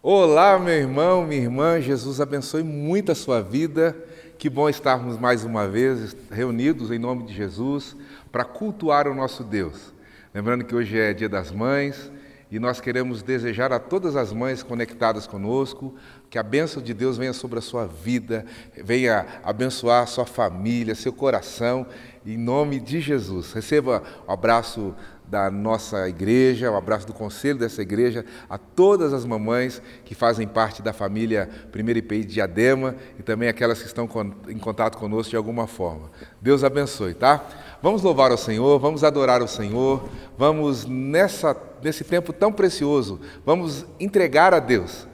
Olá, meu irmão, minha irmã, Jesus abençoe muito a sua vida. Que bom estarmos mais uma vez reunidos em nome de Jesus para cultuar o nosso Deus. Lembrando que hoje é Dia das Mães e nós queremos desejar a todas as mães conectadas conosco que a bênção de Deus venha sobre a sua vida, venha abençoar a sua família, seu coração, em nome de Jesus. Receba o abraço da nossa igreja, o abraço do conselho dessa igreja, a todas as mamães que fazem parte da família Primeira IPI de Diadema e também aquelas que estão em contato conosco de alguma forma. Deus abençoe, tá? Vamos louvar ao Senhor, vamos adorar o Senhor, vamos nesse tempo tão precioso, vamos entregar a Deus,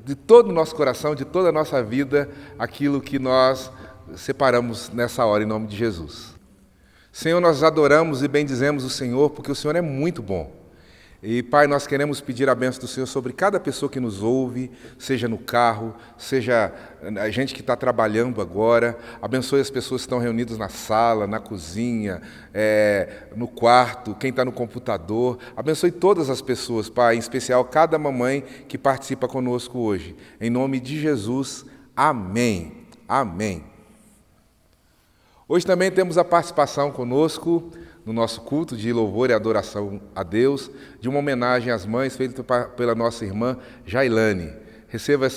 de todo o nosso coração, de toda a nossa vida, aquilo que nós separamos nessa hora, em nome de Jesus. Senhor, nós adoramos e bendizemos o Senhor, porque o Senhor é muito bom. E, Pai, nós queremos pedir a bênção do Senhor sobre cada pessoa que nos ouve, seja no carro, seja a gente que está trabalhando agora. Abençoe as pessoas que estão reunidas na sala, na cozinha, no quarto, quem está no computador. Abençoe todas as pessoas, Pai, em especial cada mamãe que participa conosco hoje. Em nome de Jesus, amém. Amém. Hoje também temos a participação conosco no nosso culto de louvor e adoração a Deus, de uma homenagem às mães feita pela nossa irmã Jailane. Receba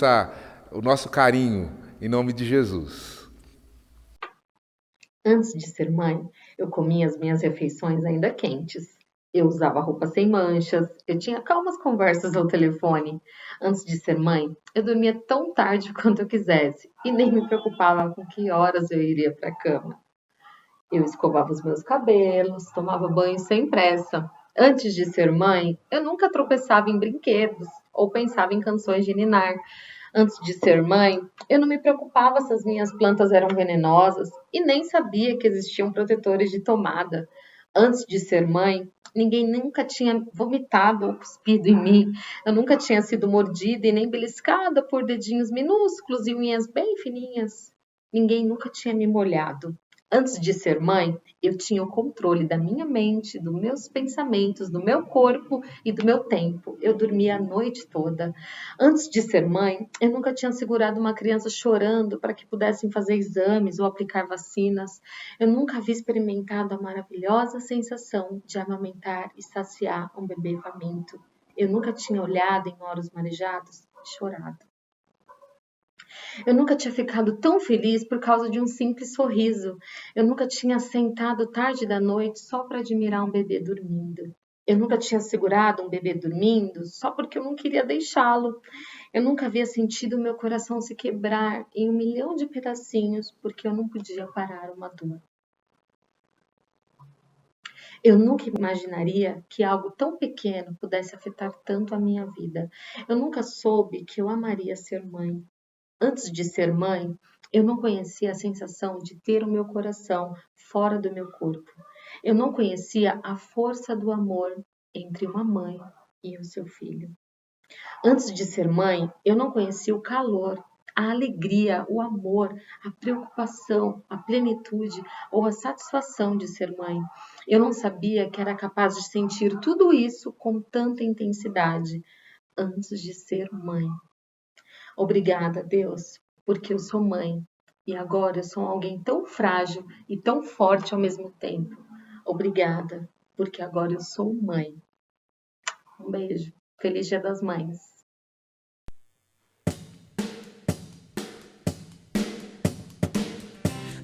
o nosso carinho em nome de Jesus. Antes de ser mãe, eu comia as minhas refeições ainda quentes. Eu usava roupa sem manchas, eu tinha calmas conversas ao telefone. Antes de ser mãe, eu dormia tão tarde quanto eu quisesse e nem me preocupava com que horas eu iria para a cama. Eu escovava os meus cabelos, tomava banho sem pressa. Antes de ser mãe, eu nunca tropeçava em brinquedos ou pensava em canções de ninar. Antes de ser mãe, eu não me preocupava se as minhas plantas eram venenosas e nem sabia que existiam protetores de tomada. Antes de ser mãe, ninguém nunca tinha vomitado ou cuspido em mim. Eu nunca tinha sido mordida e nem beliscada por dedinhos minúsculos e unhas bem fininhas. Ninguém nunca tinha me molhado. Antes de ser mãe, eu tinha o controle da minha mente, dos meus pensamentos, do meu corpo e do meu tempo. Eu dormia a noite toda. Antes de ser mãe, eu nunca tinha segurado uma criança chorando para que pudessem fazer exames ou aplicar vacinas. Eu nunca havia experimentado a maravilhosa sensação de amamentar e saciar um bebê faminto. Eu nunca tinha olhado em olhos marejados e chorado. Eu nunca tinha ficado tão feliz por causa de um simples sorriso. Eu nunca tinha sentado tarde da noite só para admirar um bebê dormindo. Eu nunca tinha segurado um bebê dormindo só porque eu não queria deixá-lo. Eu nunca havia sentido meu coração se quebrar em 1.000.000 de pedacinhos porque eu não podia parar uma dor. Eu nunca imaginaria que algo tão pequeno pudesse afetar tanto a minha vida. Eu nunca soube que eu amaria ser mãe. Antes de ser mãe, eu não conhecia a sensação de ter o meu coração fora do meu corpo. Eu não conhecia a força do amor entre uma mãe e o seu filho. Antes de ser mãe, eu não conhecia o calor, a alegria, o amor, a preocupação, a plenitude ou a satisfação de ser mãe. Eu não sabia que era capaz de sentir tudo isso com tanta intensidade antes de ser mãe. Obrigada, Deus, porque eu sou mãe e agora eu sou alguém tão frágil e tão forte ao mesmo tempo. Obrigada, porque agora eu sou mãe. Um beijo. Feliz Dia das Mães.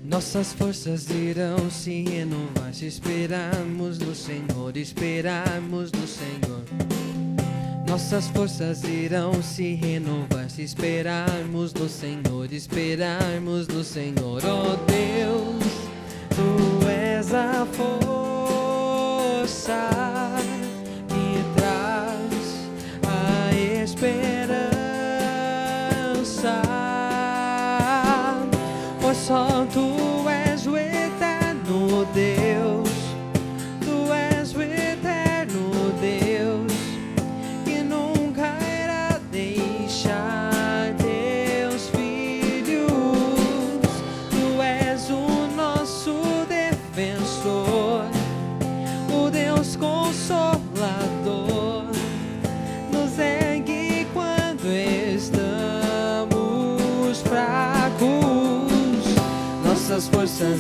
Nossas forças irão se renovar se esperarmos no Senhor, esperarmos no Senhor. Nossas forças irão se renovar se esperarmos no Senhor, esperarmos no Senhor. Oh Deus, Tu és a força que traz a esperança, pois só Tu és o eterno Deus, Tu és o eterno Deus, que nunca irá deixar Teus filhos. Tu és o nosso defensor,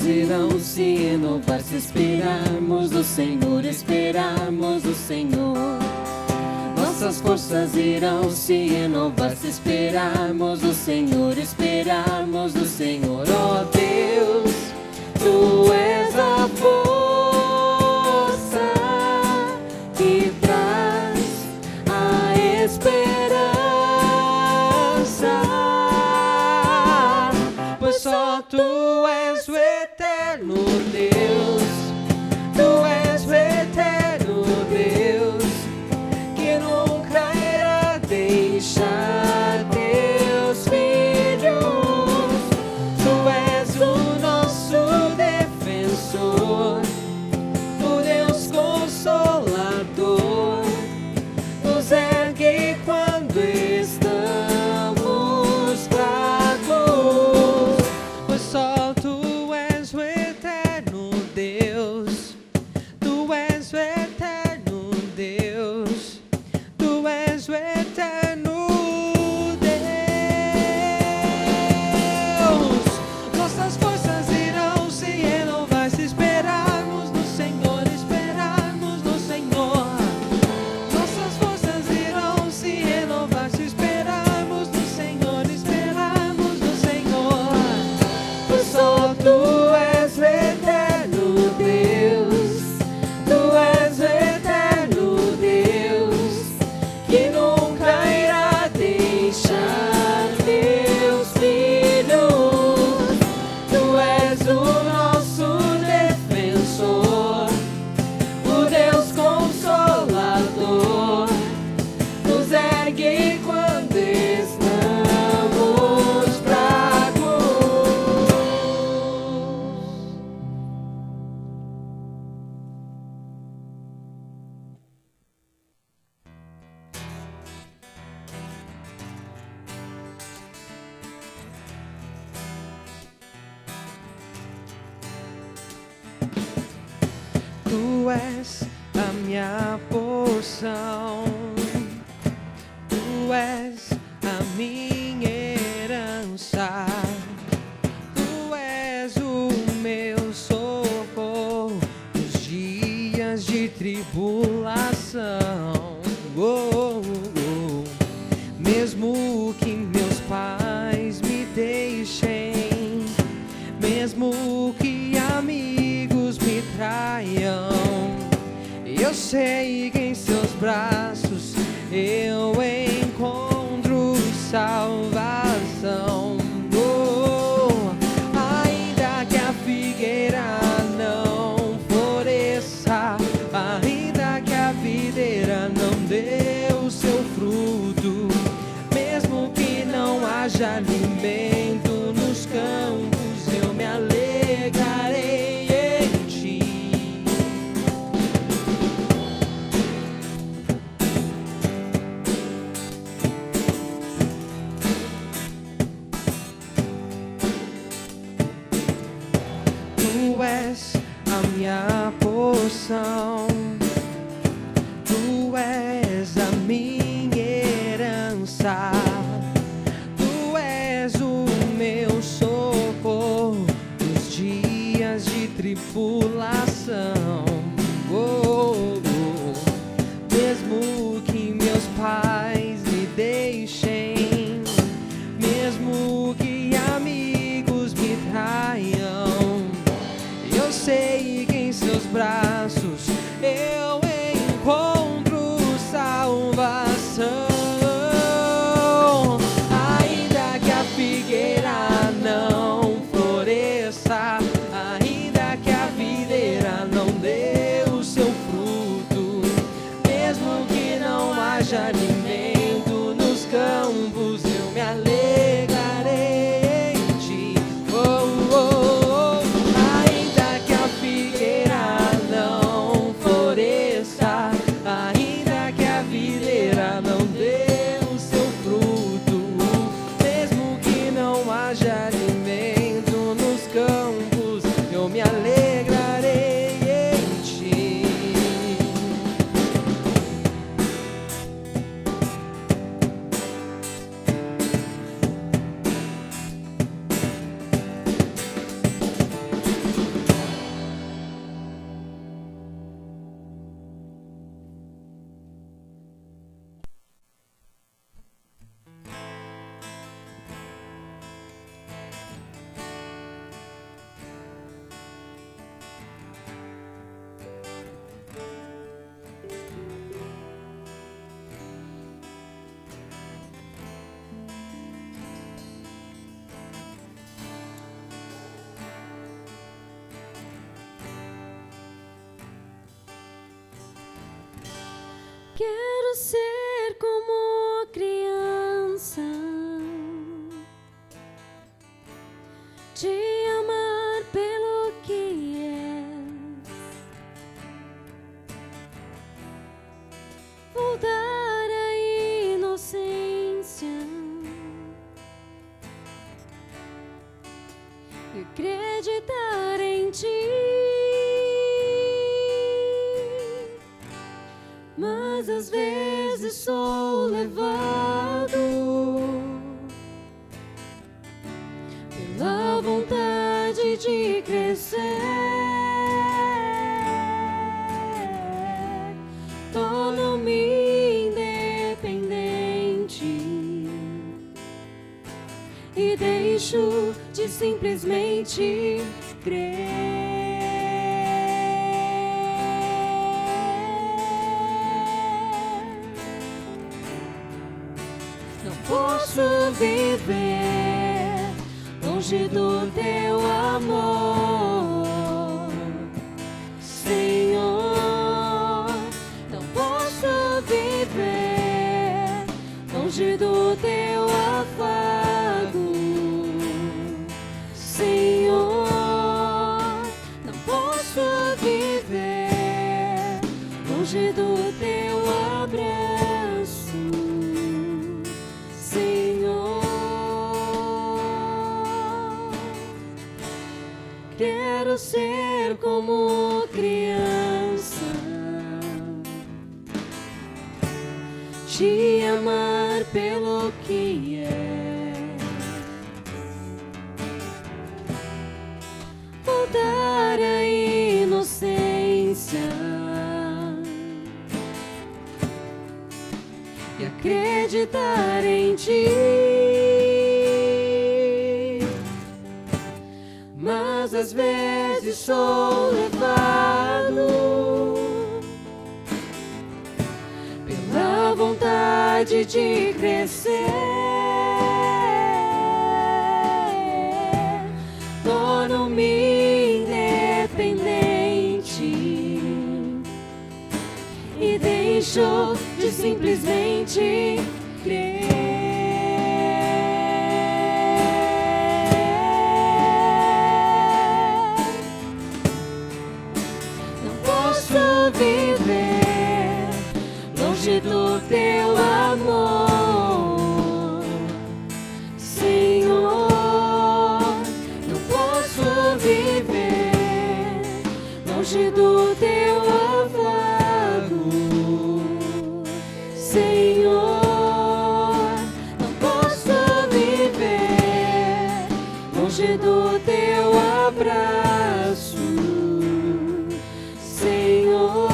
forças irão se renovar se esperarmos do Senhor, esperarmos do Senhor. Nossas forças irão se renovar se esperarmos do Senhor, esperarmos do Senhor. Ó Deus, Tu és a força que traz a esperança, pois só Tu és o eterno Deus, Tu és o eterno Deus, que nunca irá deixar Teus filhos. Tu és o nosso defensor, o Deus consolador, nos ergue quando estamos fracos, pois só Tu és o eterno Deus, Tu és o eterno Deus, Tu és o eterno Deus. Nossas forças irão se renovar se esperarmos no Senhor, esperarmos no Senhor. Nossas forças irão se renovar se esperarmos no Senhor, esperarmos no Senhor. Pois só Tu és o eterno Deus, Tu és o eterno Deus, que nunca irá deixar Teus filhos. Tu és o nosso defensor, o Deus consolador, nos ergue quando estamos fracos. Tu és a minha porção, Tu és a minha herança, Tu és o meu socorro nos dias de tribulação. Oh, oh, oh. Mesmo que meus pais me deixem, mesmo que amigos me traiam, eu sei que em Seus braços eu encontro salvação. Oh, ainda que a figueira não floresça, ainda que a videira não dê o seu fruto, mesmo que não haja alimento nos campos, eu me alegrarei em Ti. Tu és a minha porção, Tu és a minha herança, Tu és o meu socorro nos dias de tribulação. Oh, oh, oh. Mesmo que meus pais me deixem, mesmo que amigos me traiam, eu sei que em Seus braços eu encontro salvação. Ainda que a figueira não floresça, ainda que a videira não dê o seu fruto, mesmo que não haja alimento nos campos, eu me alegrarei em Ti. Oh, oh, oh. Ainda que a figueira não floresça, ainda que a videira não dê o seu fruto, mesmo que não haja alimento nos campos, eu me alegrarei em Ti. Quero ser como criança, te amar pelo que és, voltar à inocência e acreditar em ti. Mas às vezes sou levado pela vontade de crescer, torno-me independente e deixo de simplesmente crer. Posso viver longe do teu amor, Senhor. Não posso viver longe do teu afago, Senhor. Não posso viver longe do teu abraço, Senhor. Quero ser como criança, te amar pelo que é, voltar à inocência e acreditar em ti. Mas às vezes sou levado pela vontade de crescer, torno-me independente e deixo de simplesmente crer. Não posso viver longe do teu amor, Senhor. Não posso viver longe do teu afago, Senhor. Não posso viver longe do teu abraço, Senhor.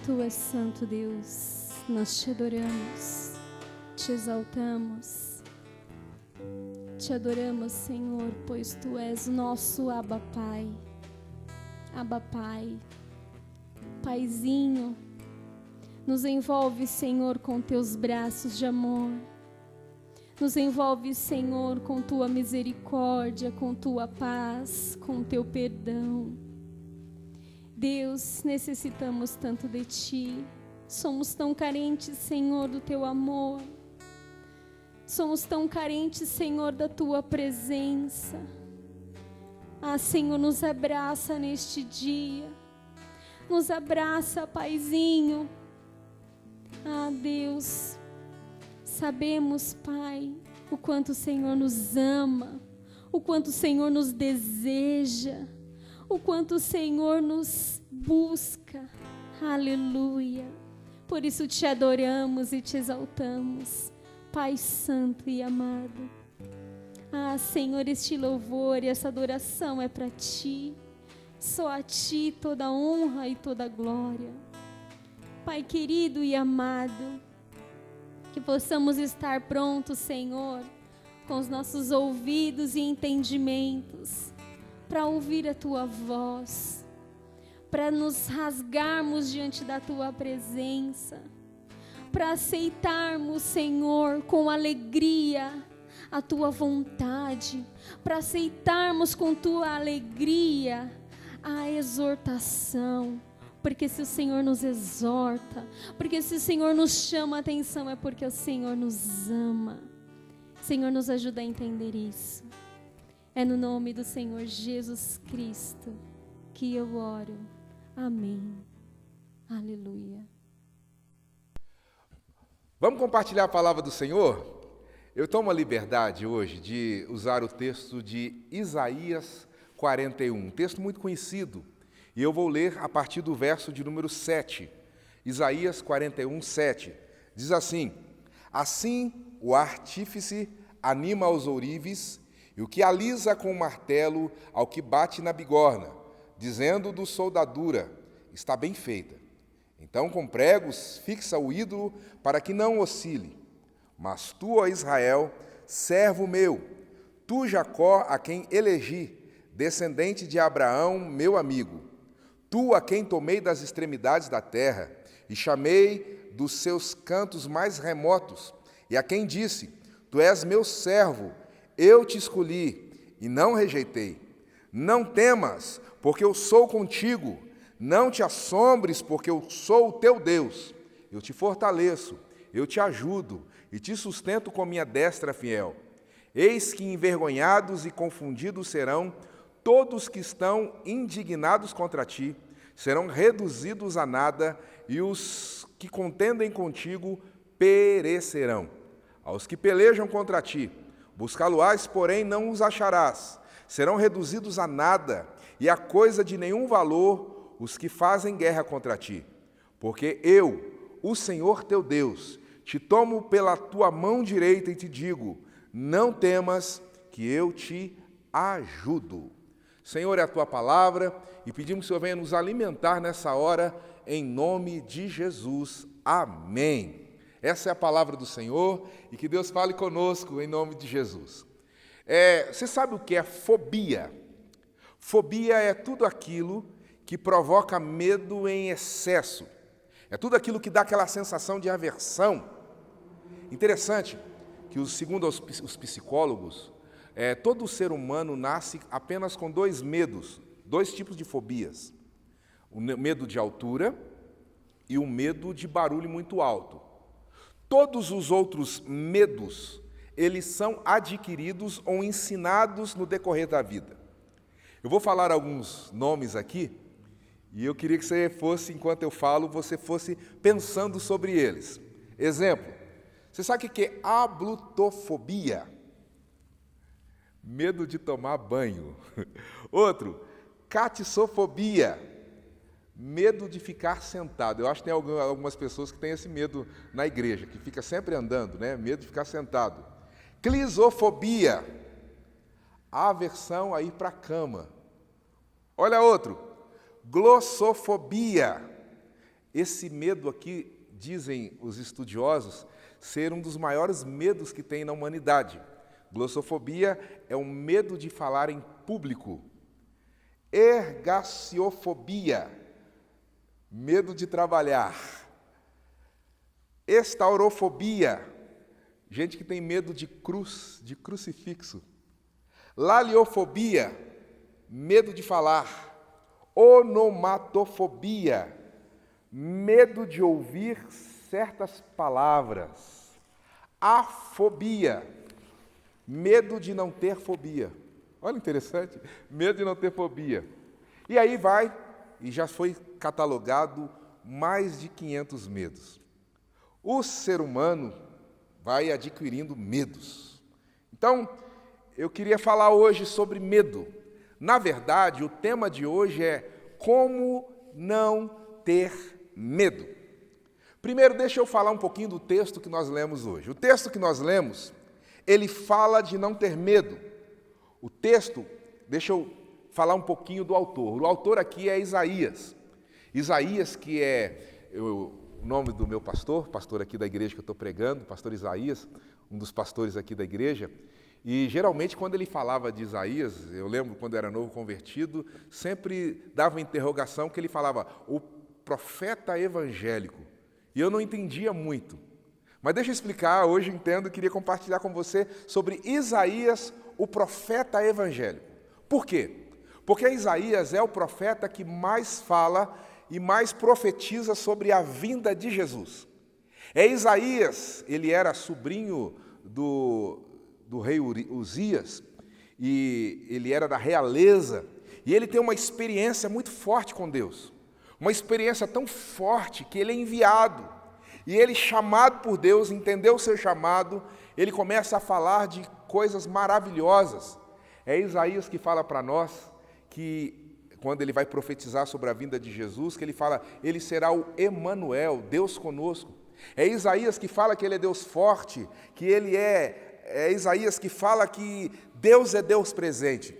Tu és santo, Deus, nós te adoramos, te exaltamos, te adoramos, Senhor, pois Tu és o nosso Abba Pai. Abba Pai, Paizinho, nos envolve, Senhor, com Teus braços de amor. Nos envolve, Senhor, com Tua misericórdia, com Tua paz, com Teu perdão. Deus, necessitamos tanto de Ti. Somos tão carentes, Senhor, do Teu amor. Somos tão carentes, Senhor, da Tua presença. Ah, Senhor, nos abraça neste dia. Nos abraça, Paizinho. Ah, Deus, sabemos, Pai, o quanto o Senhor nos ama, o quanto o Senhor nos deseja, o quanto o Senhor nos busca. Aleluia. Por isso te adoramos e te exaltamos, Pai Santo e amado. Ah, Senhor, este louvor e essa adoração é para Ti. Só a Ti toda honra e toda glória. Pai querido e amado, que possamos estar prontos, Senhor, com os nossos ouvidos e entendimentos, para ouvir a Tua voz, para nos rasgarmos diante da Tua presença, para aceitarmos, Senhor, com alegria, a Tua vontade, para aceitarmos com Tua alegria a exortação, porque se o Senhor nos exorta, porque se o Senhor nos chama a atenção, é porque o Senhor nos ama. Senhor, nos ajuda a entender isso. É no nome do Senhor Jesus Cristo que eu oro. Amém. Aleluia. Vamos compartilhar a palavra do Senhor? Eu tomo a liberdade hoje de usar o texto de Isaías 41, um texto muito conhecido, e eu vou ler a partir do verso de número 7. Isaías 41, 7. Diz assim: Assim o artífice anima aos ourives, e o que alisa com o martelo ao que bate na bigorna, dizendo do soldadura: está bem feita. Então com pregos fixa o ídolo para que não oscile. Mas tu, ó Israel, servo meu, tu, Jacó, a quem elegi, descendente de Abraão, meu amigo, tu, a quem tomei das extremidades da terra e chamei dos seus cantos mais remotos, e a quem disse: tu és meu servo, eu te escolhi e não rejeitei. Não temas, porque eu sou contigo, não te assombres, porque eu sou o teu Deus. Eu te fortaleço, eu te ajudo e te sustento com minha destra fiel. Eis que envergonhados e confundidos serão todos que estão indignados contra ti, serão reduzidos a nada, e os que contendem contigo perecerão. Aos que pelejam contra ti, buscá-lo-ás, porém não os acharás. Serão reduzidos a nada, e a coisa de nenhum valor os que fazem guerra contra ti. Porque eu, o Senhor teu Deus, te tomo pela tua mão direita e te digo: não temas, que eu te ajudo. Senhor, é a tua palavra, e pedimos que o Senhor venha nos alimentar nessa hora, em nome de Jesus. Amém. Essa é a palavra do Senhor, e que Deus fale conosco, em nome de Jesus. Você sabe o que é fobia? Fobia é tudo aquilo que provoca medo em excesso. É tudo aquilo que dá aquela sensação de aversão. Interessante que, segundo os psicólogos, todo ser humano nasce apenas com dois medos, dois tipos de fobias. O medo de altura e o medo de barulho muito alto. Todos os outros medos, eles são adquiridos ou ensinados no decorrer da vida. Eu vou falar alguns nomes aqui, e eu queria que você fosse, enquanto eu falo, você fosse pensando sobre eles. Exemplo, você sabe o que é ablutofobia? Medo de tomar banho. Outro, catissofobia, medo de ficar sentado. Eu acho que tem algumas pessoas que têm esse medo na igreja, que fica sempre andando, né? Medo de ficar sentado. Clisofobia, aversão a ir para a cama. Olha outro, glossofobia, esse medo aqui, dizem os estudiosos, ser um dos maiores medos que tem na humanidade. Glossofobia é o medo de falar em público. Ergaciofobia, medo de trabalhar. Estaurofobia, gente que tem medo de cruz, de crucifixo. Laliofobia, medo de falar. Onomatofobia, medo de ouvir certas palavras. Afobia, medo de não ter fobia. Olha, interessante, medo de não ter fobia. E aí vai, e já foi catalogado mais de 500 medos. O ser humano vai adquirindo medos. Então, eu queria falar hoje sobre medo. Na verdade, o tema de hoje é como não ter medo. Primeiro, deixa eu falar um pouquinho do texto que nós lemos hoje. O texto que nós lemos, ele fala de não ter medo. O texto, deixa eu falar um pouquinho do autor. O autor aqui é Isaías. Isaías, que é o nome do meu pastor aqui da igreja que eu estou pregando, pastor Isaías, um dos pastores aqui da igreja. E, geralmente, quando ele falava de Isaías, eu lembro quando era novo convertido, sempre dava uma interrogação que ele falava, o profeta evangélico. E eu não entendia muito. Mas deixa eu explicar, hoje entendo, queria compartilhar com você sobre Isaías, o profeta evangélico. Por quê? Porque Isaías é o profeta que mais fala e mais profetiza sobre a vinda de Jesus. É Isaías, ele era sobrinho do rei Uzias, e ele era da realeza, e ele tem uma experiência muito forte com Deus, uma experiência tão forte que ele é enviado, e ele, chamado por Deus, entendeu o seu chamado, ele começa a falar de coisas maravilhosas. É Isaías que fala para nós que, quando ele vai profetizar sobre a vinda de Jesus, que ele fala, ele será o Emanuel, Deus conosco. É Isaías que fala que ele é Deus forte, que ele é Isaías que fala que Deus é Deus presente.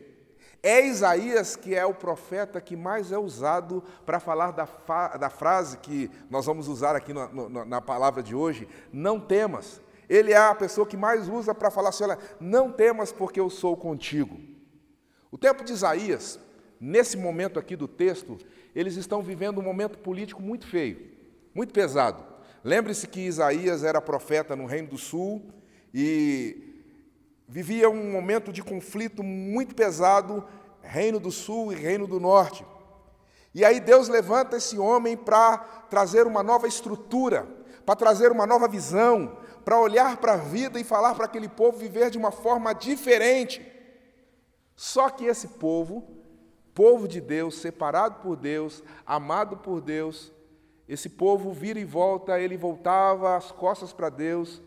É Isaías que é o profeta que mais é usado para falar da frase que nós vamos usar aqui na palavra de hoje, não temas. Ele é a pessoa que mais usa para falar assim, olha, não temas porque eu sou contigo. O tempo de Isaías, nesse momento aqui do texto, eles estão vivendo um momento político muito feio, muito pesado. Lembre-se que Isaías era profeta no Reino do Sul, e vivia um momento de conflito muito pesado, Reino do Sul e Reino do Norte. E aí Deus levanta esse homem para trazer uma nova estrutura, para trazer uma nova visão, para olhar para a vida e falar para aquele povo viver de uma forma diferente. Só que esse povo de Deus, separado por Deus, amado por Deus, esse povo vira e volta, ele voltava as costas para Deus,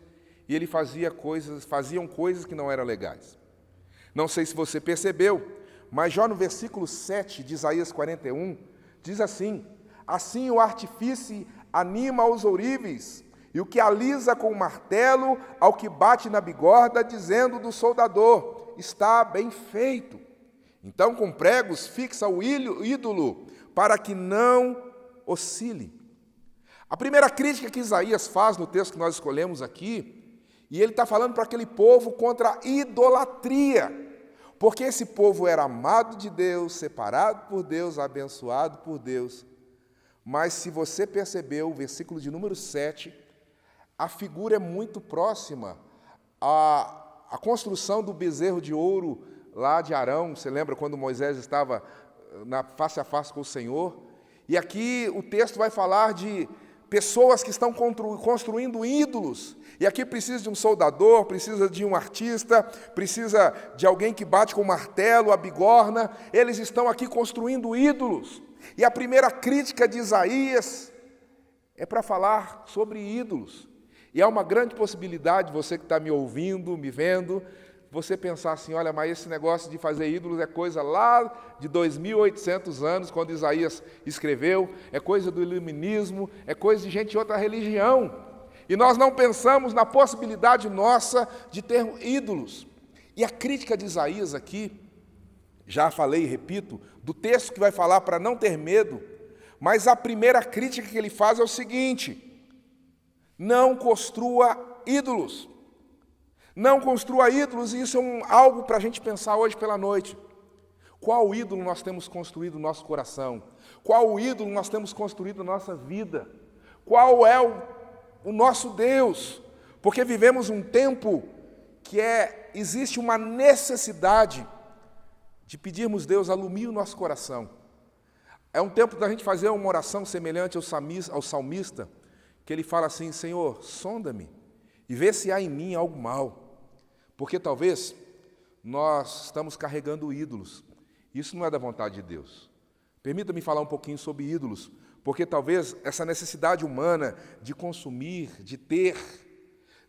e ele faziam coisas que não eram legais. Não sei se você percebeu, mas já no versículo 7 de Isaías 41, diz assim, assim o artífice anima os ourives, e o que alisa com o martelo ao que bate na bigorna, dizendo do soldador, está bem feito. Então com pregos fixa o ídolo, para que não oscile. A primeira crítica que Isaías faz no texto que nós escolhemos aqui, e ele está falando para aquele povo contra a idolatria, porque esse povo era amado de Deus, separado por Deus, abençoado por Deus. Mas se você percebeu, o versículo de número 7, a figura é muito próxima à construção do bezerro de ouro lá de Arão. Você lembra quando Moisés estava face a face com o Senhor? E aqui o texto vai falar de pessoas que estão construindo ídolos. E aqui precisa de um soldador, precisa de um artista, precisa de alguém que bate com o martelo, a bigorna. Eles estão aqui construindo ídolos. E a primeira crítica de Isaías é para falar sobre ídolos. E há uma grande possibilidade, você que está me ouvindo, me vendo, você pensar assim, olha, mas esse negócio de fazer ídolos é coisa lá de 2.800 anos, quando Isaías escreveu, é coisa do iluminismo, é coisa de gente de outra religião. E nós não pensamos na possibilidade nossa de ter ídolos. E a crítica de Isaías aqui, já falei e repito, do texto que vai falar para não ter medo, Mas a primeira crítica que ele faz é o seguinte: não construa ídolos. Não construa ídolos, e isso é algo para a gente pensar hoje pela noite. Qual ídolo nós temos construído no nosso coração? Qual ídolo nós temos construído na nossa vida? Qual é o nosso Deus? Porque vivemos um tempo que existe uma necessidade de pedirmos Deus alumie o nosso coração. É um tempo da gente fazer uma oração semelhante ao salmista, que ele fala assim: Senhor, sonda-me e vê se há em mim algo mal. Porque talvez nós estamos carregando ídolos. Isso não é da vontade de Deus. Permita-me falar um pouquinho sobre ídolos, porque talvez essa necessidade humana de consumir, de ter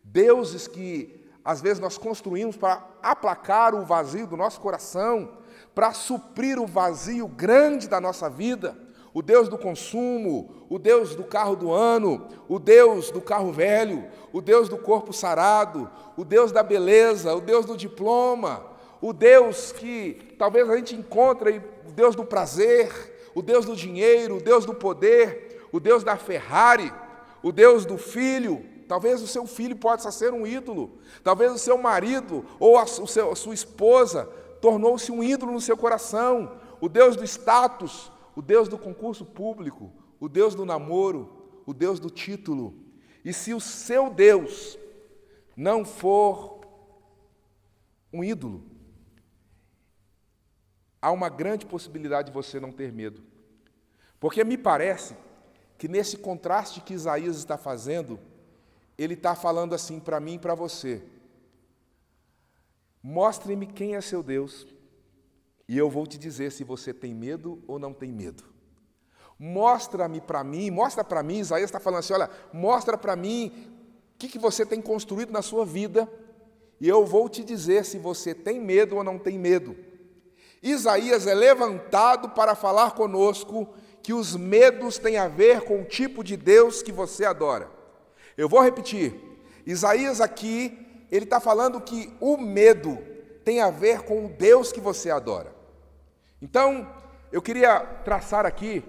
deuses que às vezes nós construímos para aplacar o vazio do nosso coração, para suprir o vazio grande da nossa vida, o Deus do consumo, o Deus do carro do ano, o Deus do carro velho, o Deus do corpo sarado, o Deus da beleza, o Deus do diploma, o Deus que talvez a gente encontre, o Deus do prazer, o Deus do dinheiro, o Deus do poder, o Deus da Ferrari, o Deus do filho. Talvez o seu filho possa ser um ídolo, talvez o seu marido ou a sua esposa tornou-se um ídolo no seu coração, o Deus do status, o Deus do concurso público, o Deus do namoro, o Deus do título. E se o seu Deus não for um ídolo, há uma grande possibilidade de você não ter medo. Porque me parece que nesse contraste que Isaías está fazendo, ele está falando assim para mim e para você: mostre-me quem é seu Deus, e eu vou te dizer se você tem medo ou não tem medo. Mostra para mim, Isaías está falando assim: olha, mostra para mim o que você tem construído na sua vida, e eu vou te dizer se você tem medo ou não tem medo. Isaías é levantado para falar conosco que os medos têm a ver com o tipo de Deus que você adora. Eu vou repetir, Isaías aqui, ele está falando que o medo tem a ver com o Deus que você adora. Então, eu queria traçar aqui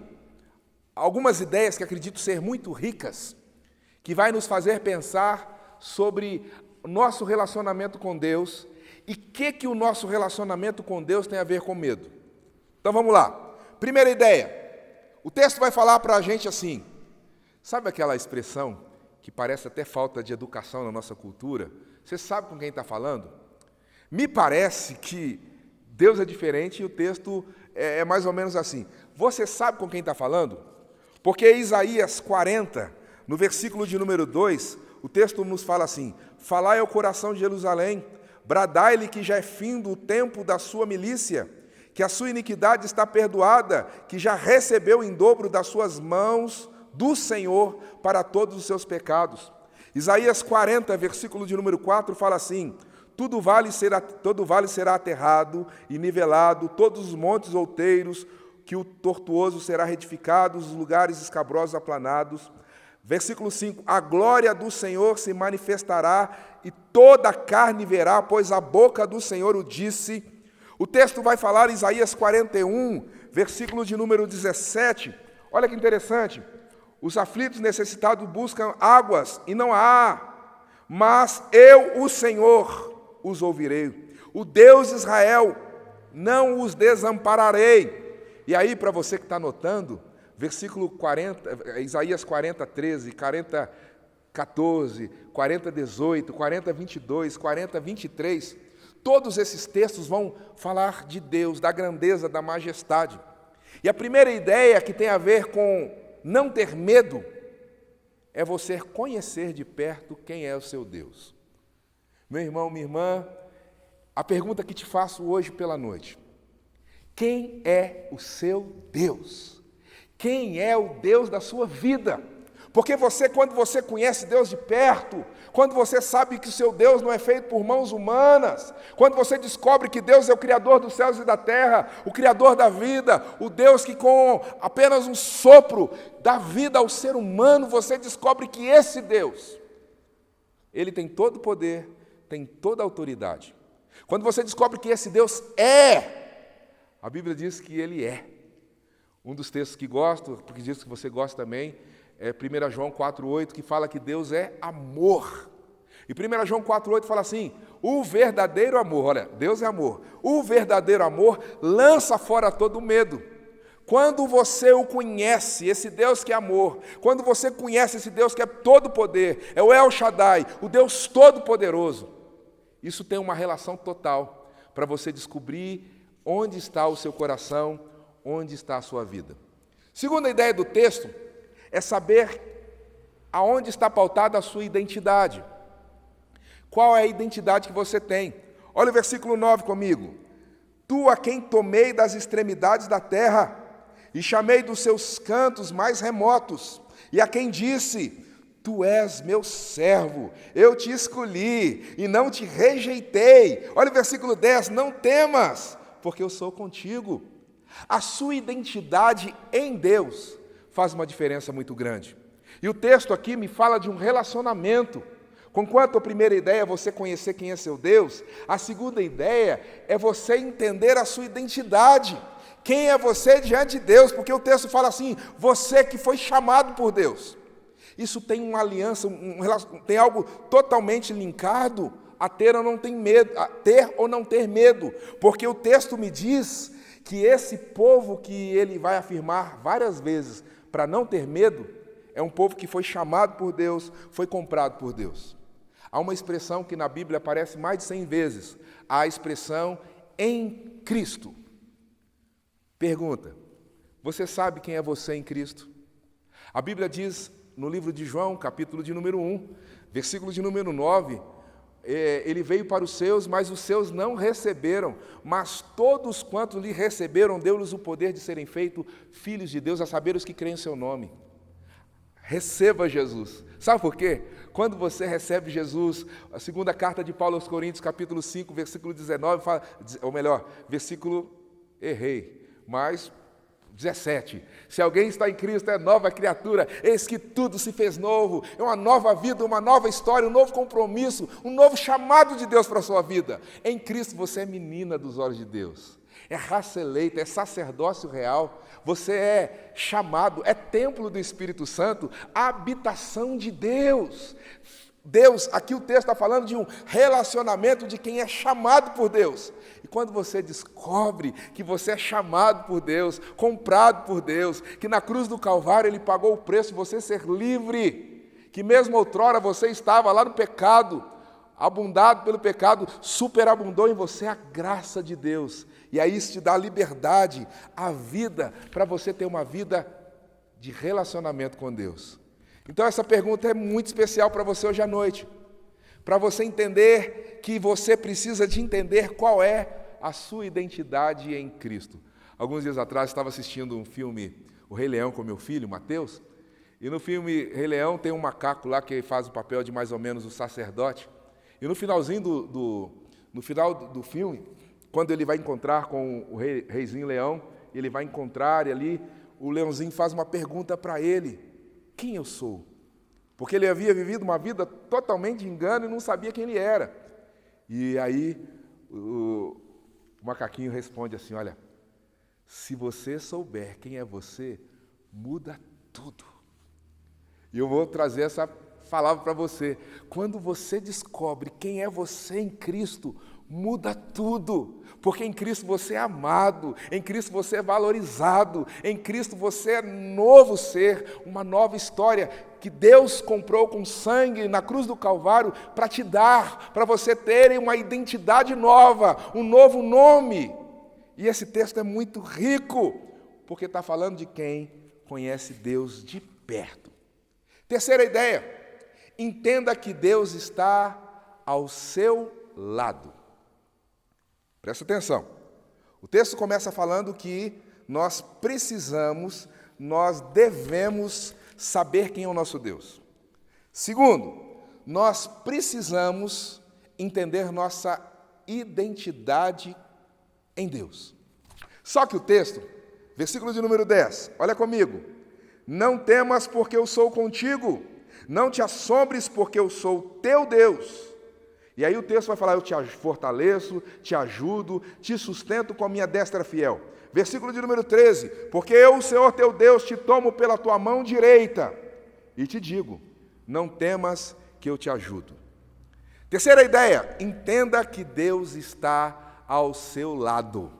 algumas ideias que acredito ser muito ricas, que vai nos fazer pensar sobre o nosso relacionamento com Deus e o que o nosso relacionamento com Deus tem a ver com medo. Então vamos lá. Primeira ideia, o texto vai falar para a gente assim, sabe aquela expressão que parece até falta de educação na nossa cultura? Você sabe com quem está falando? Me parece que Deus é diferente e o texto é mais ou menos assim. Você sabe com quem está falando? Porque Isaías 40, no versículo de número 2, o texto nos fala assim: falai ao coração de Jerusalém, bradai-lhe que já é findo o tempo da sua milícia, que a sua iniquidade está perdoada, que já recebeu em dobro das suas mãos do Senhor para todos os seus pecados. Isaías 40, versículo de número 4, fala assim: todo vale será aterrado e nivelado, todos os montes outeiros, que o tortuoso será reedificado, os lugares escabrosos aplanados. Versículo 5, a glória do Senhor se manifestará e toda a carne verá, pois a boca do Senhor o disse. O texto vai falar em Isaías 41, versículo de número 17, olha que interessante: os aflitos necessitados buscam águas e não há, mas eu, o Senhor, os ouvirei. O Deus de Israel, não os desampararei. E aí, para você que está anotando, versículo 40, Isaías 40, 13, 40, 14, 40, 18, 40, 22, 40, 23, todos esses textos vão falar de Deus, da grandeza, da majestade. E a primeira ideia que tem a ver com não ter medo é você conhecer de perto quem é o seu Deus. Meu irmão, minha irmã, a pergunta que te faço hoje pela noite: quem é o seu Deus? Quem é o Deus da sua vida? Porque quando você conhece Deus de perto, quando você sabe que o seu Deus não é feito por mãos humanas, quando você descobre que Deus é o Criador dos céus e da terra, o Criador da vida, o Deus que com apenas um sopro dá vida ao ser humano, você descobre que esse Deus, Ele tem todo o poder, tem toda a autoridade. Quando você descobre que esse Deus a Bíblia diz que Ele é Um dos textos que gosto, porque diz que você gosta também, é 1 João 4,8, que fala que Deus é amor. E 1 João 4,8 fala assim, o verdadeiro amor, olha, Deus é amor, o verdadeiro amor lança fora todo medo. Quando você o conhece, esse Deus que é amor, quando você conhece esse Deus que é todo poder, é o El Shaddai, o Deus todo-poderoso, isso tem uma relação total para você descobrir onde está o seu coração, onde está a sua vida. Segunda ideia do texto é saber aonde está pautada a sua identidade. Qual é a identidade que você tem? Olha o versículo 9 comigo. Tu a quem tomei das extremidades da terra e chamei dos seus cantos mais remotos, e a quem disse, tu és meu servo, eu te escolhi e não te rejeitei. Olha o versículo 10, não temas, porque eu sou contigo. A sua identidade em Deus faz uma diferença muito grande. E o texto aqui me fala de um relacionamento. Conquanto a primeira ideia é você conhecer quem é seu Deus, a segunda ideia é você entender a sua identidade. Quem é você diante de Deus? Porque o texto fala assim, você que foi chamado por Deus. Isso tem uma aliança, tem algo totalmente linkado a ter ou não ter medo, a ter ou não ter medo. Porque o texto me diz que esse povo que ele vai afirmar várias vezes para não ter medo, é um povo que foi chamado por Deus, foi comprado por Deus. Há uma expressão que na Bíblia aparece mais de 100 vezes, a expressão em Cristo. Pergunta, você sabe quem é você em Cristo? A Bíblia diz no livro de João, capítulo de número 1, versículo de número 9, ele veio para os seus, mas os seus não receberam, mas todos quantos lhe receberam, deu-lhes o poder de serem feitos filhos de Deus, a saber os que creem em seu nome. Receba Jesus. Sabe por quê? Quando você recebe Jesus, a segunda carta de Paulo aos Coríntios, capítulo 5, versículo 19, fala, ou melhor, mas 17. Se alguém está em Cristo, é nova criatura, eis que tudo se fez novo, é uma nova vida, uma nova história, um novo compromisso, um novo chamado de Deus para a sua vida. Em Cristo você é menina dos olhos de Deus, é raça eleita, é sacerdócio real, você é chamado, é templo do Espírito Santo, habitação de Deus. Deus, aqui o texto está falando de um relacionamento de quem é chamado por Deus. E quando você descobre que você é chamado por Deus, comprado por Deus, que na cruz do Calvário Ele pagou o preço de você ser livre, que mesmo outrora você estava lá no pecado, abundado pelo pecado, superabundou em você a graça de Deus. E aí isso te dá a liberdade, a vida, para você ter uma vida de relacionamento com Deus. Então essa pergunta é muito especial para você hoje à noite, para você entender que você precisa de entender qual é a sua identidade em Cristo. Alguns dias atrás estava assistindo um filme, O Rei Leão, com meu filho, Mateus, e no filme Rei Leão tem um macaco lá que faz o papel de mais ou menos o sacerdote, e no finalzinho no final do filme, quando ele vai encontrar com o reizinho leão, ele vai encontrar e ali o leãozinho faz uma pergunta para ele, quem eu sou? Porque ele havia vivido uma vida totalmente de engano e não sabia quem ele era. E aí o macaquinho responde assim, olha, se você souber quem é você, muda tudo. E eu vou trazer essa palavra para você. Quando você descobre quem é você em Cristo, muda tudo, porque em Cristo você é amado, em Cristo você é valorizado, em Cristo você é novo ser, uma nova história que Deus comprou com sangue na cruz do Calvário para te dar, para você ter uma identidade nova, um novo nome. E esse texto é muito rico, porque está falando de quem conhece Deus de perto. Terceira ideia, entenda que Deus está ao seu lado. Presta atenção. O texto começa falando que nós devemos saber quem é o nosso Deus. Segundo, nós precisamos entender nossa identidade em Deus. Só que o texto, versículo de número 10, olha comigo. Não temas porque eu sou contigo, não te assombres porque eu sou teu Deus. E aí o texto vai falar, eu te fortaleço, te ajudo, te sustento com a minha destra fiel. Versículo de número 13: porque eu, o Senhor teu Deus, te tomo pela tua mão direita e te digo, não temas que eu te ajudo. Terceira ideia, entenda que Deus está ao seu lado.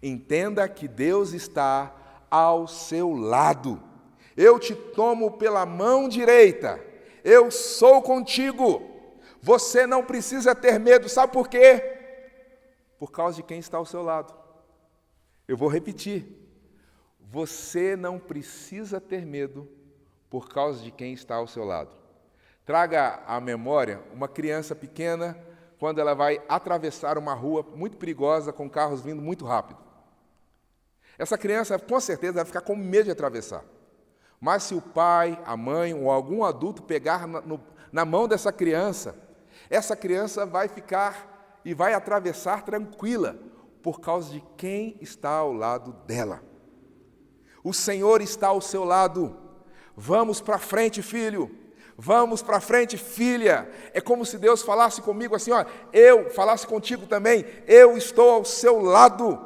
Entenda que Deus está ao seu lado. Eu te tomo pela mão direita, eu sou contigo. Você não precisa ter medo, sabe por quê? Por causa de quem está ao seu lado. Eu vou repetir. Você não precisa ter medo por causa de quem está ao seu lado. Traga à memória uma criança pequena quando ela vai atravessar uma rua muito perigosa com carros vindo muito rápido. Essa criança, com certeza, vai ficar com medo de atravessar. Mas se o pai, a mãe ou algum adulto pegar na mão dessa criança, essa criança vai ficar e vai atravessar tranquila, por causa de quem está ao lado dela. O Senhor está ao seu lado. Vamos para frente, filho. Vamos para frente, filha. É como se Deus falasse comigo assim, ó, eu falasse contigo também. Eu estou ao seu lado.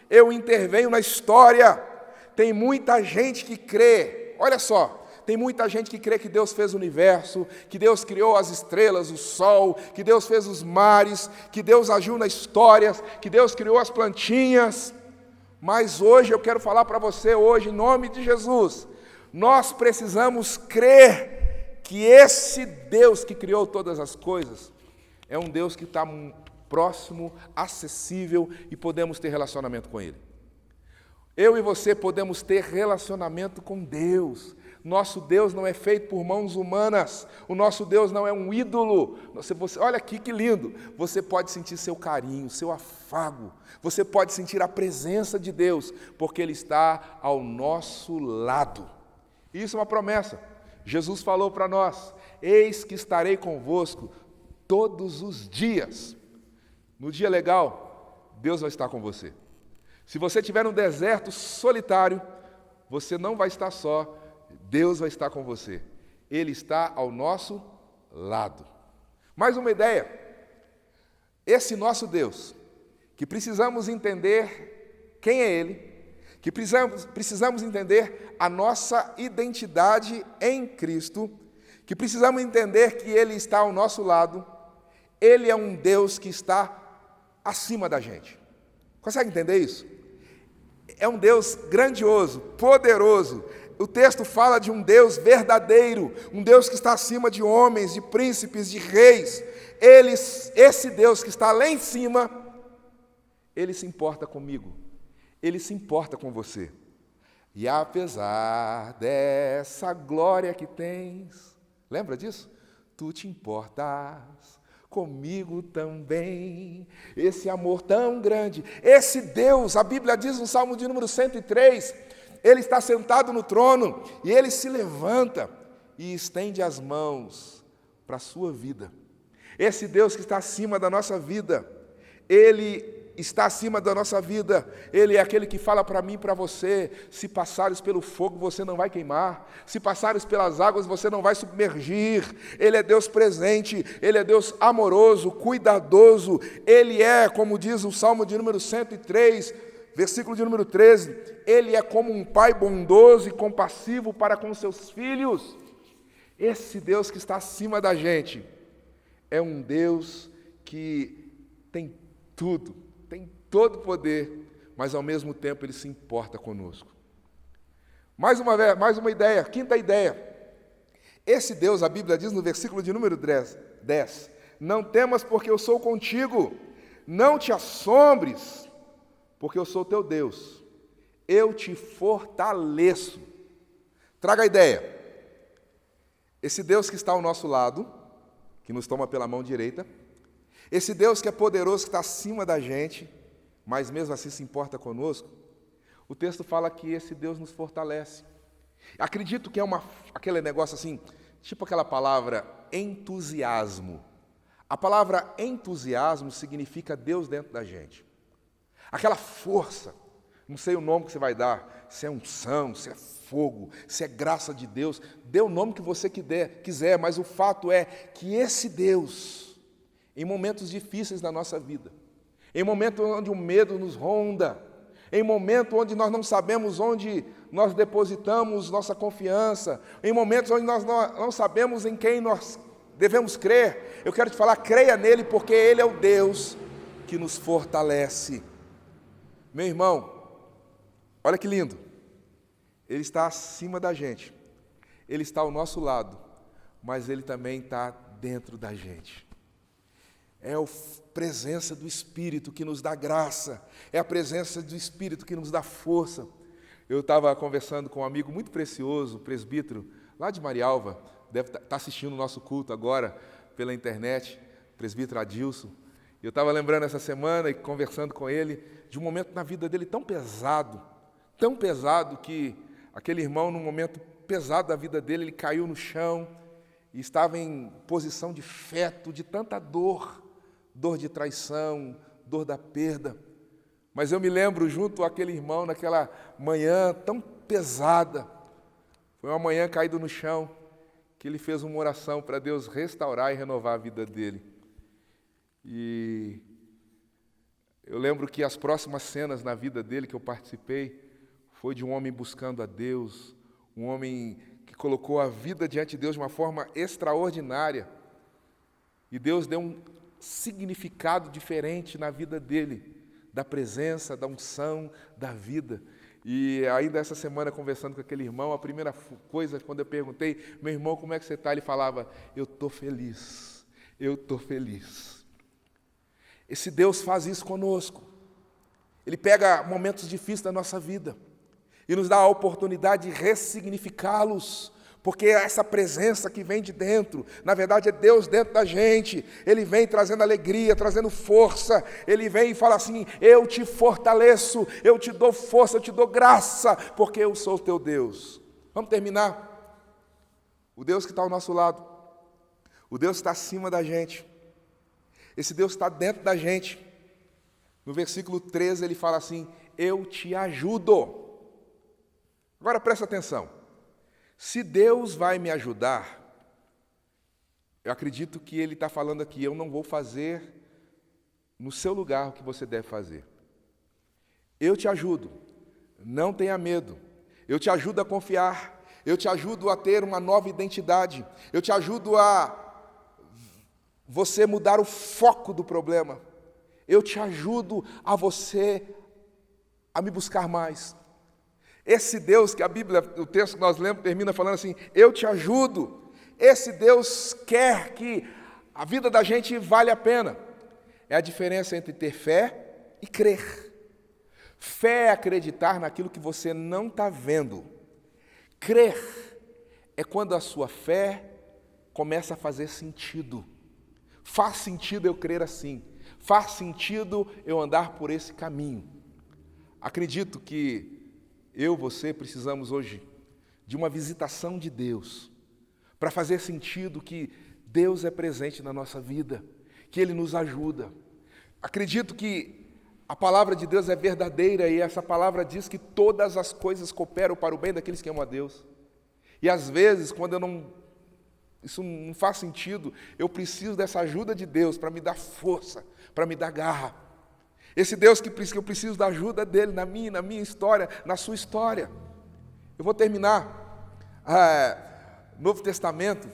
Eu intervenho na história. Tem muita gente que crê. Olha só. Tem muita gente que crê que Deus fez o universo, que Deus criou as estrelas, o sol, que Deus fez os mares, que Deus agiu na história, que Deus criou as plantinhas. Mas hoje eu quero falar para você, hoje, em nome de Jesus, nós precisamos crer que esse Deus que criou todas as coisas é um Deus que está próximo, acessível e podemos ter relacionamento com Ele. Eu e você podemos ter relacionamento com Deus. Nosso Deus não é feito por mãos humanas. O nosso Deus não é um ídolo. Olha aqui que lindo. Você pode sentir seu carinho, seu afago. Você pode sentir a presença de Deus, porque Ele está ao nosso lado. Isso é uma promessa. Jesus falou para nós, eis que estarei convosco todos os dias. No dia legal, Deus vai estar com você. Se você estiver no deserto solitário, você não vai estar só, Deus vai estar com você. Ele está ao nosso lado. Mais uma ideia. Esse nosso Deus, que precisamos entender quem é Ele, que precisamos entender a nossa identidade em Cristo, que precisamos entender que Ele está ao nosso lado, Ele é um Deus que está acima da gente. Consegue entender isso? É um Deus grandioso, poderoso. O texto fala de um Deus verdadeiro, um Deus que está acima de homens, de príncipes, de reis. Esse Deus que está lá em cima, Ele se importa comigo. Ele se importa com você. E apesar dessa glória que tens, lembra disso? Tu te importas comigo também. Esse amor tão grande, esse Deus, a Bíblia diz no Salmo de número 103, Ele está sentado no trono e Ele se levanta e estende as mãos para a sua vida. Esse Deus que está acima da nossa vida, Ele está acima da nossa vida. Ele é aquele que fala para mim e para você, se passares pelo fogo, você não vai queimar. Se passares pelas águas, você não vai submergir. Ele é Deus presente, Ele é Deus amoroso, cuidadoso. Ele é, como diz o Salmo de número 103, versículo de número 13, Ele é como um pai bondoso e compassivo para com seus filhos. Esse Deus que está acima da gente é um Deus que tem tudo, tem todo o poder, mas ao mesmo tempo Ele se importa conosco. Mais uma ideia, quinta ideia. Esse Deus, a Bíblia diz no versículo de número 10, não temas porque eu sou contigo, não te assombres, porque eu sou teu Deus, eu te fortaleço. Traga a ideia. Esse Deus que está ao nosso lado, que nos toma pela mão direita, esse Deus que é poderoso, que está acima da gente, mas mesmo assim se importa conosco, o texto fala que esse Deus nos fortalece. Acredito que é aquele negócio assim, tipo aquela palavra entusiasmo. A palavra entusiasmo significa Deus dentro da gente. Aquela força, não sei o nome que você vai dar, se é unção, se é fogo, se é graça de Deus, dê o nome que você quiser, mas o fato é que esse Deus, em momentos difíceis da nossa vida, em momentos onde o medo nos ronda, em momento onde nós não sabemos onde nós depositamos nossa confiança, em momentos onde nós não sabemos em quem nós devemos crer, eu quero te falar, creia nele, porque ele é o Deus que nos fortalece. Meu irmão, olha que lindo, ele está acima da gente, ele está ao nosso lado, mas ele também está dentro da gente. É a presença do Espírito que nos dá graça, é a presença do Espírito que nos dá força. Eu estava conversando com um amigo muito precioso, presbítero, lá de Marialva, deve estar assistindo o nosso culto agora pela internet, presbítero Adilson. Eu estava lembrando essa semana e conversando com ele de um momento na vida dele tão pesado que aquele irmão, num momento pesado da vida dele, ele caiu no chão e estava em posição de feto, de tanta dor de traição, dor da perda. Mas eu me lembro, junto àquele irmão, naquela manhã tão pesada, foi uma manhã caído no chão, que ele fez uma oração para Deus restaurar e renovar a vida dele. E eu lembro que as próximas cenas na vida dele que eu participei, foi de um homem buscando a Deus, um homem que colocou a vida diante de Deus de uma forma extraordinária. E Deus deu um significado diferente na vida dele, da presença, da unção, da vida. E ainda essa semana, conversando com aquele irmão, a primeira coisa, quando eu perguntei, meu irmão, como é que você está? Ele falava, eu estou feliz, eu estou feliz. Esse Deus faz isso conosco. Ele pega momentos difíceis da nossa vida e nos dá a oportunidade de ressignificá-los, porque essa presença que vem de dentro, na verdade é Deus dentro da gente, Ele vem trazendo alegria, trazendo força, Ele vem e fala assim, eu te fortaleço, eu te dou força, eu te dou graça, porque eu sou o teu Deus. Vamos terminar? O Deus que está ao nosso lado, o Deus que está acima da gente, esse Deus está dentro da gente. No versículo 13 ele fala assim, eu te ajudo. Agora presta atenção. Se Deus vai me ajudar, eu acredito que Ele está falando aqui, eu não vou fazer no seu lugar o que você deve fazer. Eu te ajudo, não tenha medo. Eu te ajudo a confiar, eu te ajudo a ter uma nova identidade, eu te ajudo a você mudar o foco do problema. Eu te ajudo a você a me buscar mais. Esse Deus que a Bíblia, o texto que nós lemos, termina falando assim, eu te ajudo. Esse Deus quer que a vida da gente vale a pena. É a diferença entre ter fé e crer. Fé é acreditar naquilo que você não está vendo. Crer é quando a sua fé começa a fazer sentido. Faz sentido eu crer assim. Faz sentido eu andar por esse caminho. Acredito que você precisamos hoje de uma visitação de Deus, para fazer sentido que Deus é presente na nossa vida, que Ele nos ajuda. Acredito que a palavra de Deus é verdadeira e essa palavra diz que todas as coisas cooperam para o bem daqueles que amam a Deus. E às vezes, quando isso não faz sentido, eu preciso dessa ajuda de Deus para me dar força, para me dar garra. Esse Deus que eu preciso da ajuda dEle na minha história, na sua história. Eu vou terminar. Novo Testamento,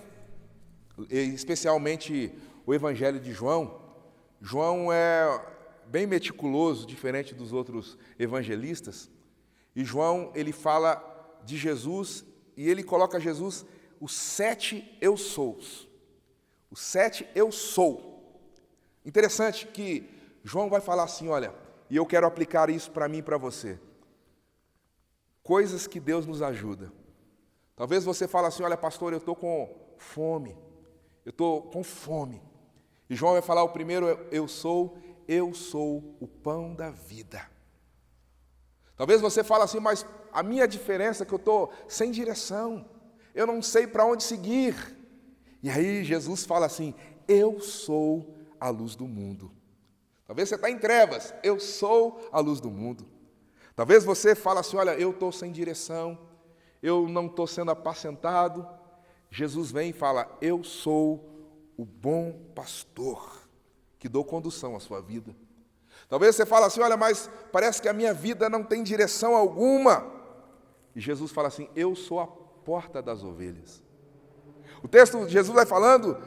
especialmente o Evangelho de João. João é bem meticuloso, diferente dos outros evangelistas. E João, ele fala de Jesus e ele coloca Jesus os 7 eu sous. Os 7 eu sou. Interessante que João vai falar assim, olha, e eu quero aplicar isso para mim e para você. Coisas que Deus nos ajuda. Talvez você fale assim, olha pastor, eu estou com fome. E João vai falar o primeiro, eu sou o pão da vida. Talvez você fale assim, mas a minha diferença é que eu estou sem direção. Eu não sei para onde seguir. E aí Jesus fala assim, eu sou a luz do mundo. Talvez você está em trevas, eu sou a luz do mundo. Talvez você fale assim, olha, eu estou sem direção, eu não estou sendo apacentado. Jesus vem e fala, eu sou o bom pastor, que dou condução à sua vida. Talvez você fale assim, olha, mas parece que a minha vida não tem direção alguma. E Jesus fala assim, eu sou a porta das ovelhas. O texto, Jesus vai falando,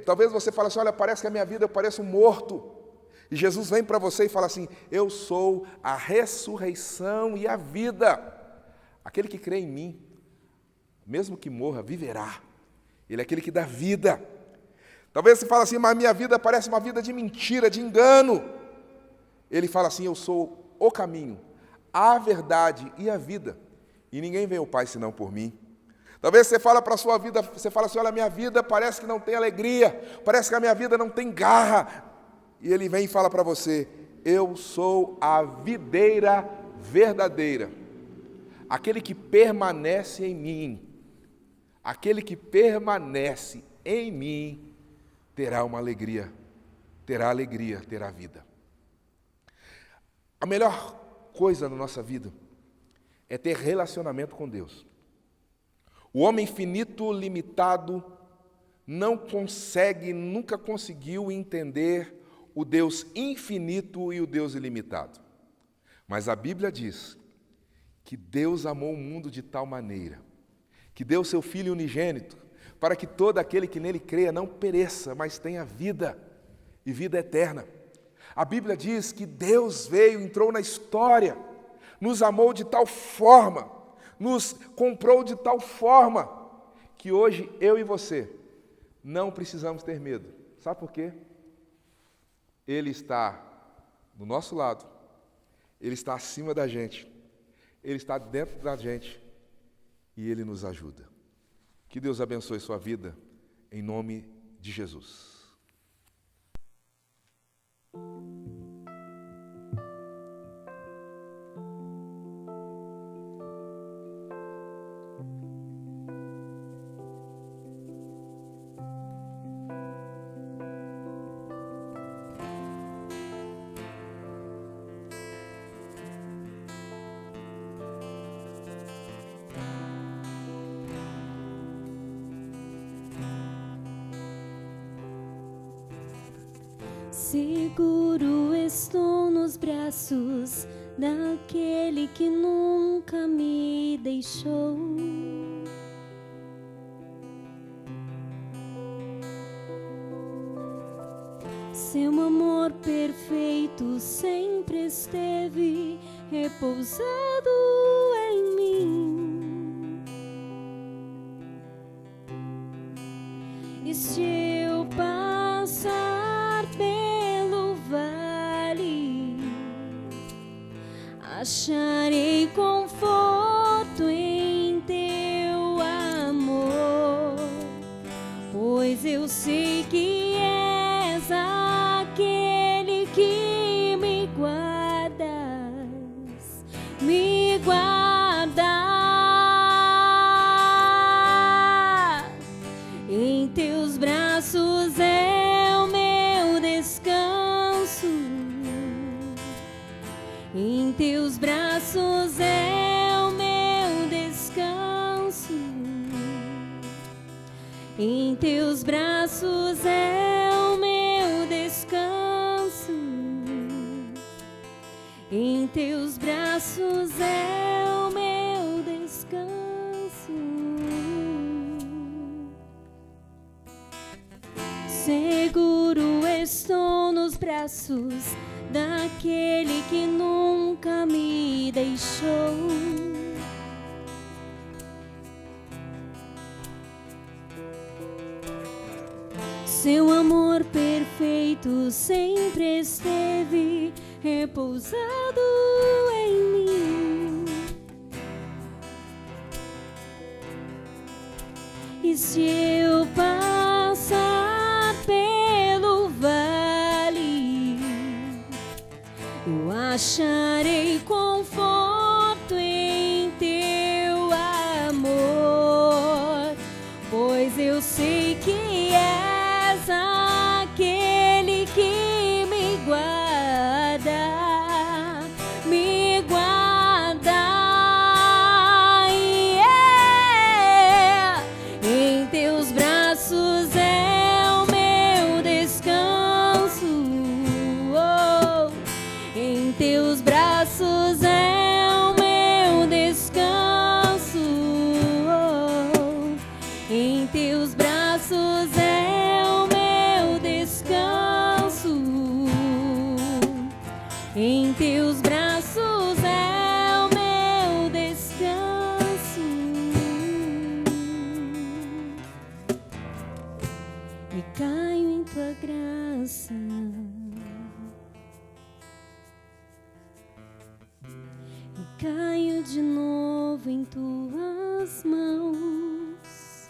talvez você fale assim, olha, parece que a minha vida eu pareço um morto. E Jesus vem para você e fala assim, eu sou a ressurreição e a vida. Aquele que crê em mim, mesmo que morra, viverá. Ele é aquele que dá vida. Talvez você fale assim, mas minha vida parece uma vida de mentira, de engano. Ele fala assim, eu sou o caminho, a verdade e a vida. E ninguém vem ao Pai senão por mim. Talvez você fale para a sua vida, você fala assim, olha, minha vida parece que não tem alegria, parece que a minha vida não tem garra. E ele vem e fala para você, eu sou a videira verdadeira. Aquele que permanece em mim, aquele que permanece em mim, terá uma alegria, terá vida. A melhor coisa na nossa vida é ter relacionamento com Deus. O homem finito, limitado, não consegue, nunca conseguiu entender o Deus infinito e o Deus ilimitado. Mas a Bíblia diz que Deus amou o mundo de tal maneira, que deu seu Filho unigênito, para que todo aquele que nele creia não pereça, mas tenha vida e vida eterna. A Bíblia diz que Deus veio, entrou na história, nos amou de tal forma, nos comprou de tal forma, que hoje eu e você não precisamos ter medo. Sabe por quê? Ele está do nosso lado, Ele está acima da gente, Ele está dentro da gente e Ele nos ajuda. Que Deus abençoe sua vida, em nome de Jesus. Seguro estou nos braços daquele que nunca me deixou. Seu amor perfeito sempre esteve repousado em mim. E se eu passar pelo vale, acharei conforto em teu amor, pois eu sei que és aquele que me guardas, me guarda. Em teus braços é o meu descanso, em teus braços é o meu descanso, em teus braços é o meu descanso, em teus braços é o meu descanso. Seguro estou nos braços daquele que nunca me deixou. Seu amor perfeito sempre esteve repousado em mim. E se eu passar pelo vale, eu acharei conforto em teu amor, pois eu sei que és aquele que me guarda, me guarda. Em teus braços é o meu descanso, oh, novo em tuas mãos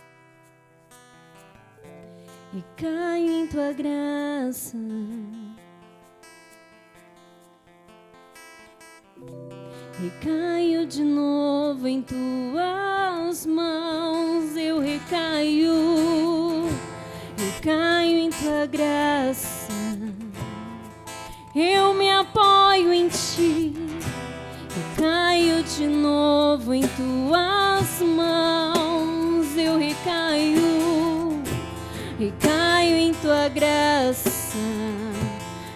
e caio em tua graça. Recaio de novo em tuas mãos, eu recaio em tua graça. Eu me apoio em ti, recaio de novo em tuas mãos, eu recaio em tua graça.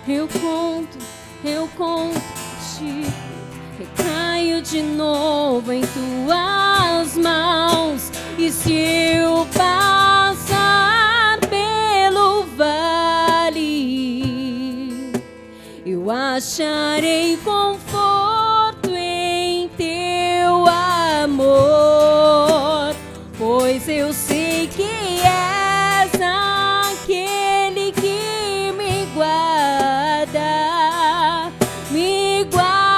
Eu conto ti. Recaio de novo em tuas mãos, e se eu passar pelo vale, eu acharei conforto em teu amor, pois eu sei que és aquele que me guarda, me guarda.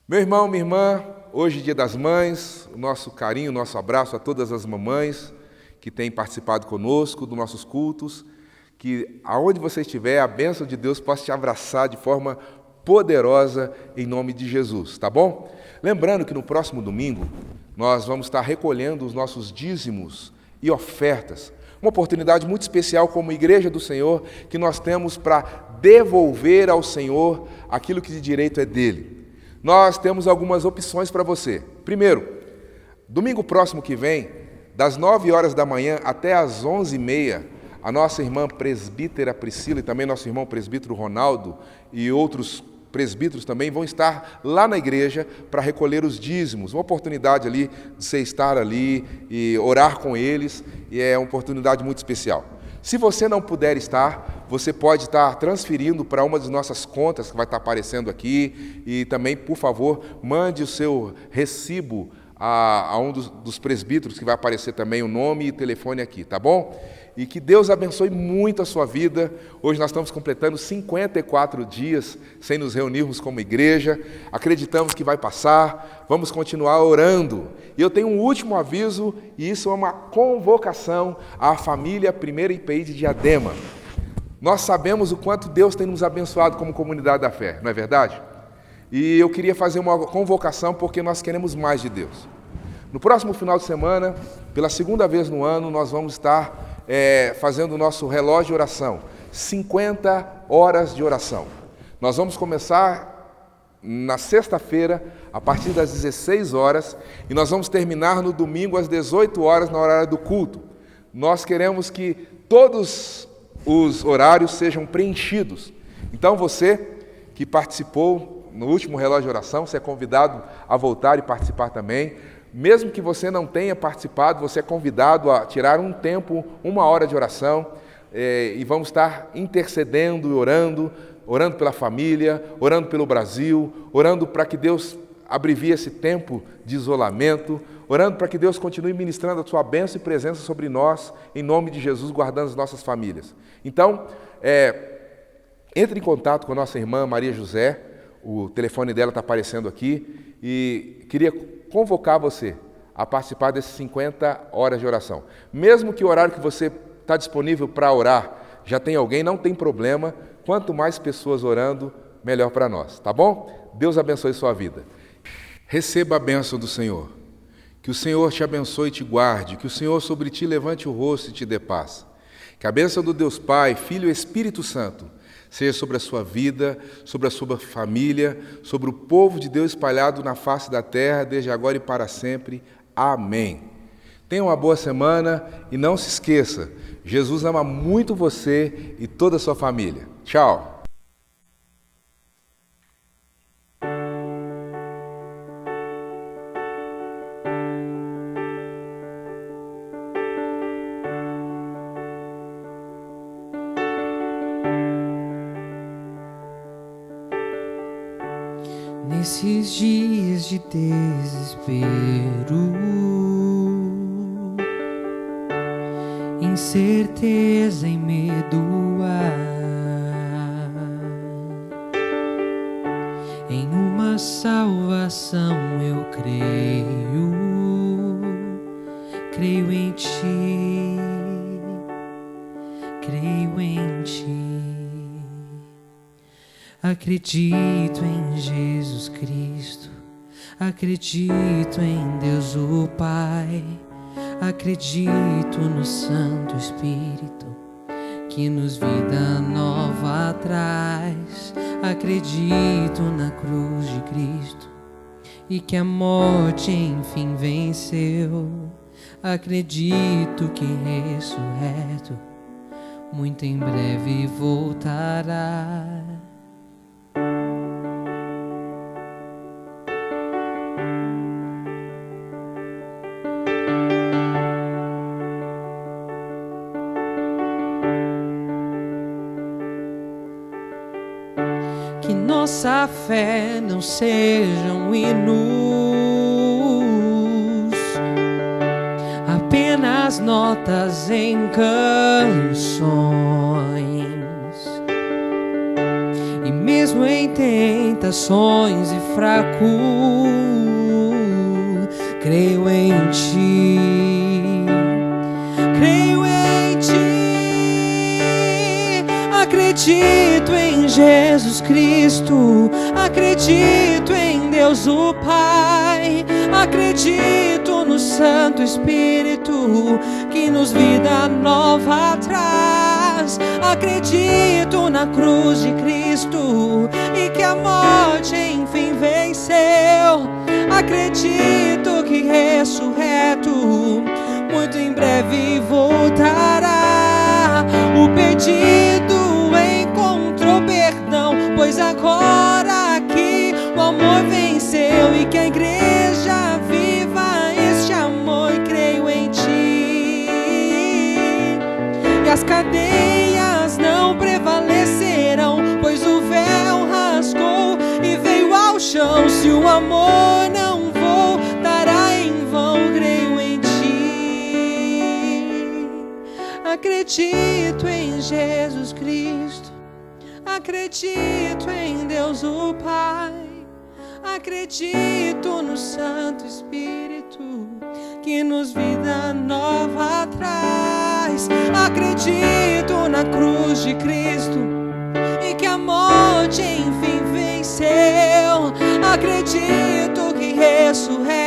Meu irmão, minha irmã, hoje Dia das Mães, o nosso carinho, o nosso abraço a todas as mamães que têm participado conosco dos nossos cultos, que aonde você estiver, a bênção de Deus possa te abraçar de forma poderosa em nome de Jesus, tá bom? Lembrando que no próximo domingo nós vamos estar recolhendo os nossos dízimos e ofertas, uma oportunidade muito especial como Igreja do Senhor que nós temos para devolver ao Senhor aquilo que de direito é dele. Nós temos algumas opções para você. Primeiro, domingo próximo que vem, das 9 horas da manhã até as 11h30, a nossa irmã presbítera Priscila e também nosso irmão presbítero Ronaldo e outros presbíteros também vão estar lá na igreja para recolher os dízimos. Uma oportunidade ali de você estar ali e orar com eles, e é uma oportunidade muito especial. Se você não puder estar, você pode estar transferindo para uma das nossas contas que vai estar aparecendo aqui, e também, por favor, mande o seu recibo a um dos presbíteros, que vai aparecer também o nome e telefone aqui, tá bom? E que Deus abençoe muito a sua vida. Hoje nós estamos completando 54 dias sem nos reunirmos como igreja. Acreditamos que vai passar, vamos continuar orando. E eu tenho um último aviso, e isso é uma convocação à família Primeira IPI de Diadema. Nós sabemos o quanto Deus tem nos abençoado como comunidade da fé, não é verdade? E eu queria fazer uma convocação porque nós queremos mais de Deus. No próximo final de semana, pela segunda vez no ano, nós vamos estar fazendo o nosso relógio de oração, 50 horas de oração. Nós vamos começar na sexta-feira, a partir das 16 horas, e nós vamos terminar no domingo às 18 horas, na hora do culto. Nós queremos que todos os horários sejam preenchidos. Então você que participou no último relógio de oração, você é convidado a voltar e participar também. Mesmo que você não tenha participado, você é convidado a tirar um tempo, 1 hora de oração, e vamos estar intercedendo e orando pela família, orando pelo Brasil, orando para que Deus abrevie esse tempo de isolamento, orando para que Deus continue ministrando a sua bênção e presença sobre nós, em nome de Jesus, guardando as nossas famílias. Então, entre em contato com a nossa irmã Maria José, o telefone dela está aparecendo aqui, e queria convocar você a participar desses 50 horas de oração. Mesmo que o horário que você está disponível para orar Já tem alguém? Não tem problema. Quanto mais pessoas orando, melhor para nós, tá bom? Deus abençoe sua vida. Receba a bênção do Senhor. Que o Senhor te abençoe e te guarde. Que o Senhor sobre ti levante o rosto e te dê paz. Que a bênção do Deus Pai, Filho e Espírito Santo seja sobre a sua vida, sobre a sua família, sobre o povo de Deus espalhado na face da terra, desde agora e para sempre. Amém. Tenha uma boa semana e não se esqueça, Jesus ama muito você e toda a sua família. Tchau. Nesses dias de desespero, incerteza e medo há, em uma salvação eu creio em ti, creio em ti. Acredito em Jesus Cristo, acredito em Deus o Pai, acredito no Santo Espírito, que nos vida nova traz. Acredito na cruz de Cristo e que a morte enfim venceu. Acredito que ressurreto, muito em breve voltará. Que nossa fé não sejam hinos, apenas notas em canções. E mesmo em tentações e fraco, creio em ti, creio em ti. Acredito em Jesus Cristo, acredito em Deus o Pai, acredito no Santo Espírito, que nos vida nova traz. Acredito na cruz de Cristo e que a morte enfim venceu. Acredito que ressurreto, muito em breve voltará. O pedido encontrou perdão, pois agora aqui o amor venceu, e que a igreja viva este amor. Creio em ti, e as cadeias não prevalecerão, pois o véu rasgou e veio ao chão. Se o amor não voltará em vão, creio em ti. Acredito em Jesus Cristo, acredito em Deus o Pai, acredito no Santo Espírito, que nos vida nova traz. Acredito na cruz de Cristo e que a morte enfim venceu. Acredito que ressurreto,